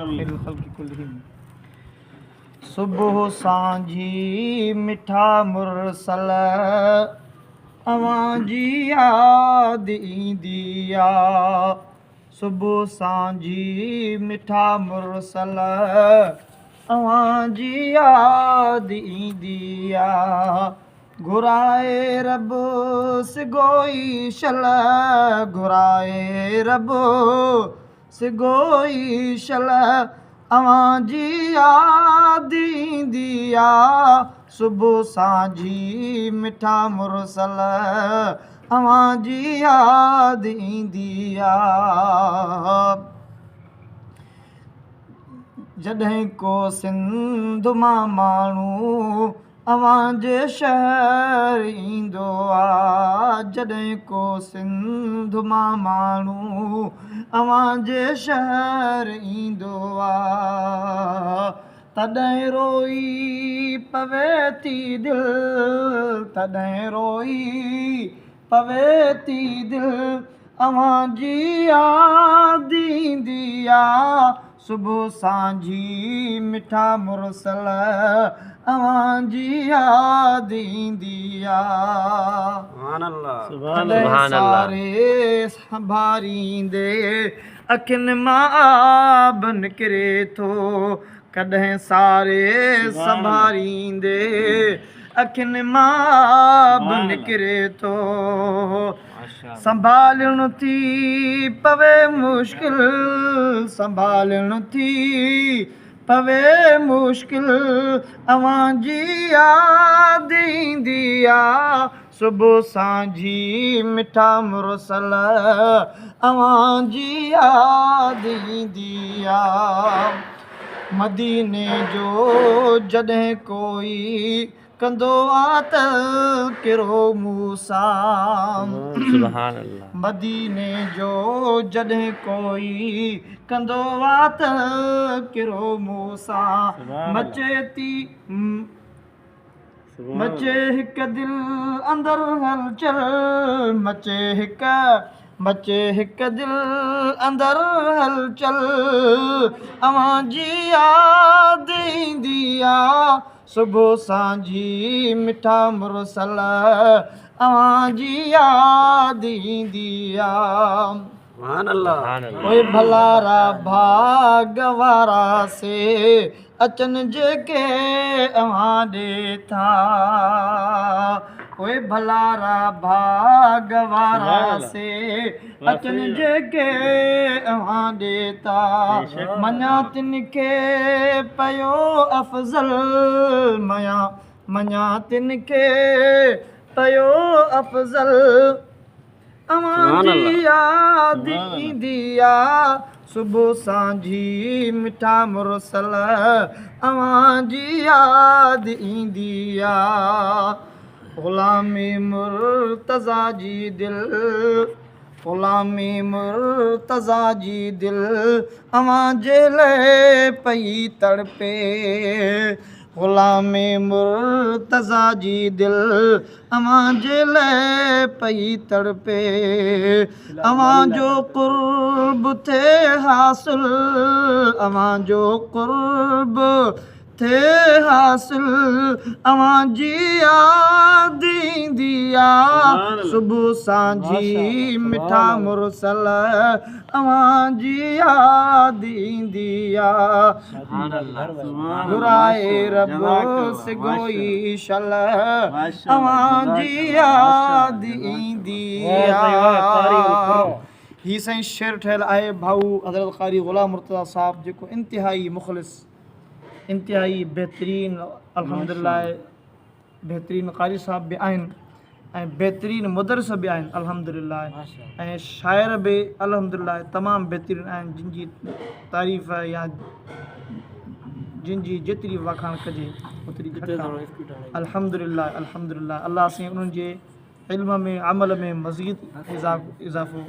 खैरुल ख़ल्क़ि कुल्लिहिम। सुबुह सांझी मिठा मुरसल अवां जी याद ईंदी आ। सुबुह सांझी मिठा मुरसल अवां जी याद ईंदी आ। घुराए रब सिगोई शल, घुराए रब सिगोई शल अवां जी याद ईंदी आ। सुबुह सांझी मिठा मुरसल अवां जी याद ईंदी आ। जॾहिं को सिंध मां माण्हू अवां जे शहर ईंदो आ। जॾहिं को सिंध मां माण्हू अवां जे शहर ईंदो आ। तॾहिं रोई पवे थी दिलि, तॾहिं रोई पवे थी दिलि अवां जी याद ईंदी आ। सुबुह सांझी मिठा मुरसल अवां जी याद ईंदी आ। तॾहिं सारे संभारींदे अखियुनि मां आब निकिरे थो। कॾहिं सारे संभारींदे अखियुनि मां आब निकिरे थो। संभालणु थी पवे मुश्किल, संभालणु थी पवे मुश्किल अवां जी याद ईंदी आ। सुबुह सांझी मिठा मुरसल अवां जी याद ईंदी आ। मदीने जो जॾहिं कोई कंदो आ तज़किरो मूंसां, मदीने जो जॾहिं कोई कंदो आ तज़किरो मूंसां मचे हिकु दिलि अंदरि हलचल, मचे हिकु दिलि अंदरि हलचल अवां जी याद ईंदी आ। सुबुह सांझी मिठा मुरसल अवां जी याद ईंदी आ। ओए भलारा भाग वारा से अचनि जेके अवां ॾेठा। ओए भलारा भाग वारा से अचनि जेके अवां ॾेठा। मञा तिन खे पयो अफ़ज़ल, मञा तिन खे पयो अफ़ज़ल अवां जी याद ईंदी आ। सुबुह सांझी मिठा मुरसल अवां जी याद ईंदी आ। ग़ुलामी मुर्तज़ा जी दिलि, ग़ुलामी मुर्तज़ा जी दिलि अवां जे लाइ पई तड़पे। ग़ुलामी मुर्तज़ा जी दिलि अवां जे लाइ पई तड़पे। अवां जो क़ुर्ब थे हासिल, अवां जो क़ुर्ब थे हासिल अवां जी याद ईंदी आ। सुबुह सांझी मिठा मुरसल अवां जी याद ईंदी आ। घुराए रब सिगोई शल अवां जी याद ईंदी आ। ही साईं शेर ठहियल आहे भाऊ हज़रत क़ारी ग़ुलाम मुर्तज़ा साहिबु, जेको इंतिहाई मुख़लिस, इंतिहाई बहितरीन अल्हम्दुलिल्लाह बहितरीन क़ारी साहिब बि आहिनि ऐं बहितरीन मुदरिस बि आहिनि अल्हम्दुलिल्लाह। ऐं शाइर बि अल्हम्दुलिल्लाह तमामु बहितरीन आहिनि, जिन जी तारीफ़ या जिन जी जेतिरी वाखाण कजे ओतिरी घटि आहे। अल्हम्दुलिल्लाह अल्हम्दुलिल्लाह। अल्लाह साईं उन्हनि जे इल्म में अमल में मज़ीद इज़ाफ़ो